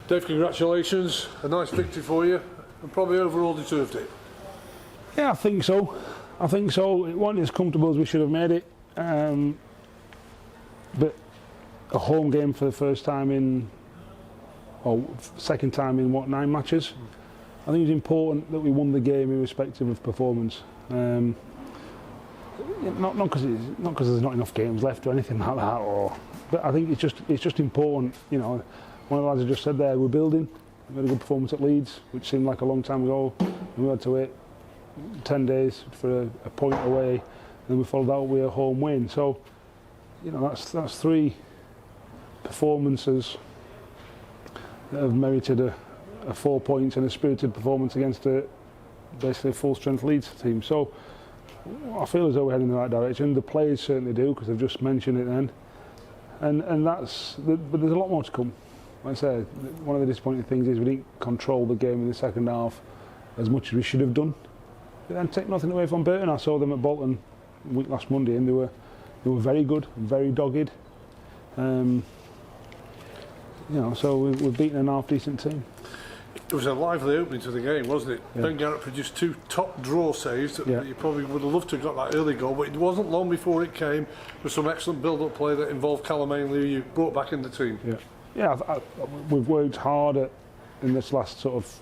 Dave, congratulations. A nice victory for you, and probably overall deserved it. Yeah, I think so. It wasn't as comfortable as we should have made it. But a home game for the first time second time in 9 matches. I think it's important that we won the game irrespective of performance. Not because there's not enough games left or anything like that, but I think it's just important. You know, one of the lads have just said there, we're building. We had a good performance at Leeds, which seemed like a long time ago. And we had to wait 10 days for a point away, and then we followed that with a home win. So, you know, that's 3 performances that have merited a 4 points and a spirited performance against basically a full-strength Leeds team. So I feel as though we're heading in the right direction. The players certainly do, because I've just mentioned it then. And but there's a lot more to come. Like I say, one of the disappointing things is we didn't control the game in the second half as much as we should have done. But then take nothing away from Burton. I saw them at Bolton last Monday, and they were very good, very dogged. You know, so we've beaten an half-decent team. It was a lively opening to the game, wasn't it? Yeah. Ben Garrett produced 2 top draw saves. Yeah. You probably would have loved to have got that early goal, but it wasn't long before it came with some excellent build-up play that involved Callum Ainley, who you brought back in the team. Yeah, we've worked hard in this last sort of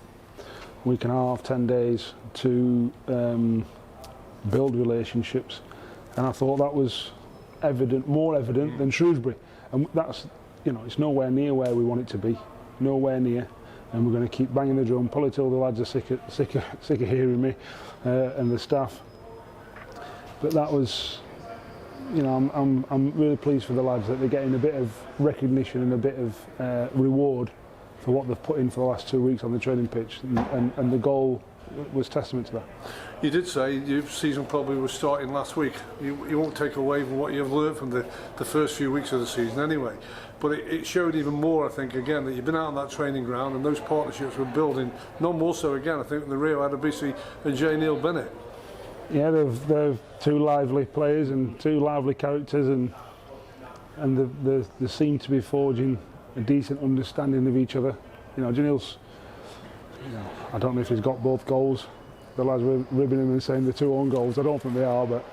week and a half, 10 days to build relationships, and I thought that was more evident than Shrewsbury, and that's, you know, it's nowhere near where we want it to be, nowhere near. And we're going to keep banging the drum, probably till the lads are sick of hearing me, and the staff. But that was, you know, I'm really pleased for the lads that they're getting a bit of recognition and a bit of reward for what they've put in for the last 2 weeks on the training pitch, and the goal was testament to that. You did say your season probably was starting last week. You won't take away from what you've learned from the first few weeks of the season anyway. But it showed even more, I think, again, that you've been out on that training ground and those partnerships were building. None more so, again, I think, in the Rio Adebisi and J. Neil Bennett. Yeah, they're 2 lively players and 2 lively characters, and they seem to be forging a decent understanding of each other. You know, Janil's, you know, I don't know if he's got both goals. The lads were ribbing him and saying the 2 own goals. I don't think they are, but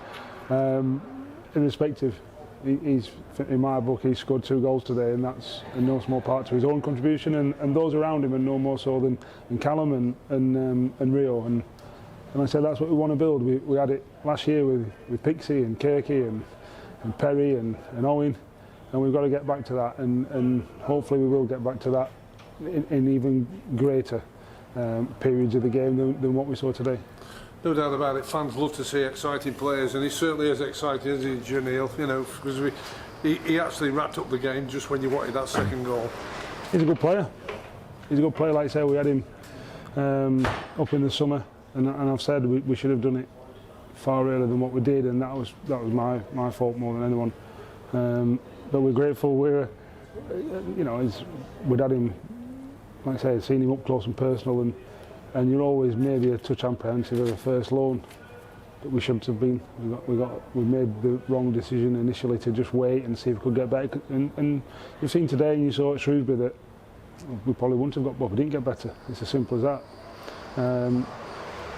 irrespective, he's, in my book, he's scored 2 goals today, and that's in no small part to his own contribution, and those around him, and no more so than Callum and Rio. And I said that's what we want to build. We had it last year with Pixie and Kirky and Perry and Owen, and we've got to get back to that, and hopefully we will get back to that in even greater periods of the game than what we saw today. No doubt about it. Fans love to see exciting players, and he certainly is exciting, isn't he, Janil? You know, because he actually wrapped up the game just when you wanted that second goal. He's a good player. He's a good player. Like I say, we had him up in the summer, and I've said we should have done it far earlier than what we did, and that was my fault more than anyone. But we're grateful. You know, we'd had him, like I say, seen him up close and personal, and you're always maybe a touch apprehensive of a first loan that we shouldn't have been. We made the wrong decision initially to just wait and see if we could get better. And you've seen today, and you saw at Shrewsbury, that we probably wouldn't have got, but we didn't get better. It's as simple as that.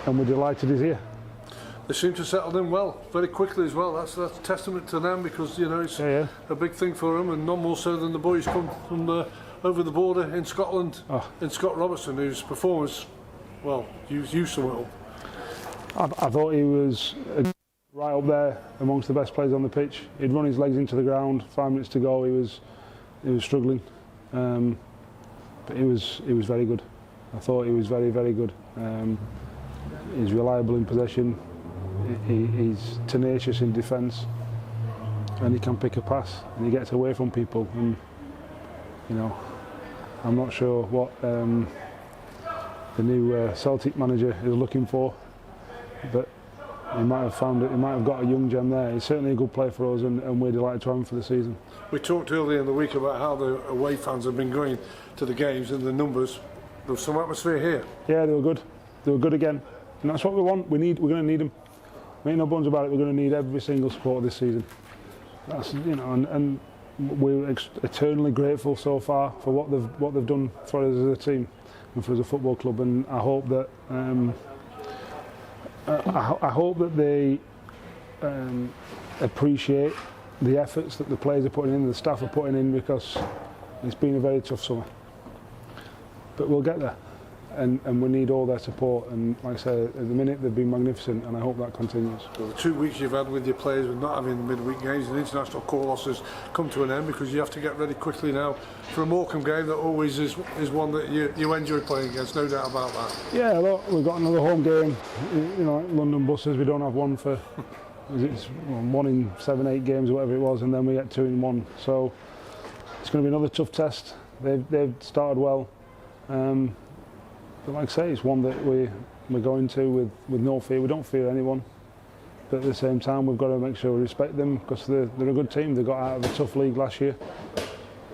And we're delighted he's here. They seem to settle in well, very quickly as well. That's a testament to them, because, you know, it's a big thing for them, and none more so than the boys come from over the border in Scotland, in Scott Robertson, whose performance, well, you sum it up. I thought he was right up there amongst the best players on the pitch. He'd run his legs into the ground. 5 minutes to go, he was struggling, but he was very good. I thought he was very, very good. He's reliable in possession. He's tenacious in defence, and he can pick a pass, and he gets away from people. And you know, I'm not sure what the new Celtic manager is looking for, but he might have found it. He might have got a young gem there. He's certainly a good player for us, and we're delighted to have him for the season. We talked earlier in the week about how the away fans have been going to the games and the numbers. There was some atmosphere here. Yeah, they were good. They were good again, and that's what we want. We're going to need them. Make no bones about it. We're going to need every single supporter this season. That's, you know, and we're eternally grateful so far for what they've done for us as a team and for us as a football club, and I hope that I hope that they appreciate the efforts that the players are putting in, the staff are putting in, because it's been a very tough summer. But we'll get there, and we need all their support. And like I say, at the minute they've been magnificent, and I hope that continues. Well, the 2 weeks you've had with your players with not having midweek games and international call losses come to an end, because you have to get ready quickly now for a Morecambe game that always is one that you enjoy playing against, no doubt about that. Yeah, look, we've got another home game. You know, London Buses, we don't have one for it's 1 in 7-8 games or whatever it was, and then we get 2 in 1. So it's going to be another tough test. They've started well. But like I say, it's one that we're going to with no fear. We don't fear anyone, but at the same time we've got to make sure we respect them, because they're a good team. They got out of a tough league last year,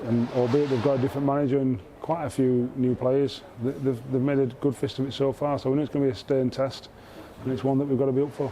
and albeit they've got a different manager and quite a few new players, they've made a good fist of it so far. So we know it's going to be a stern test, and it's one that we've got to be up for.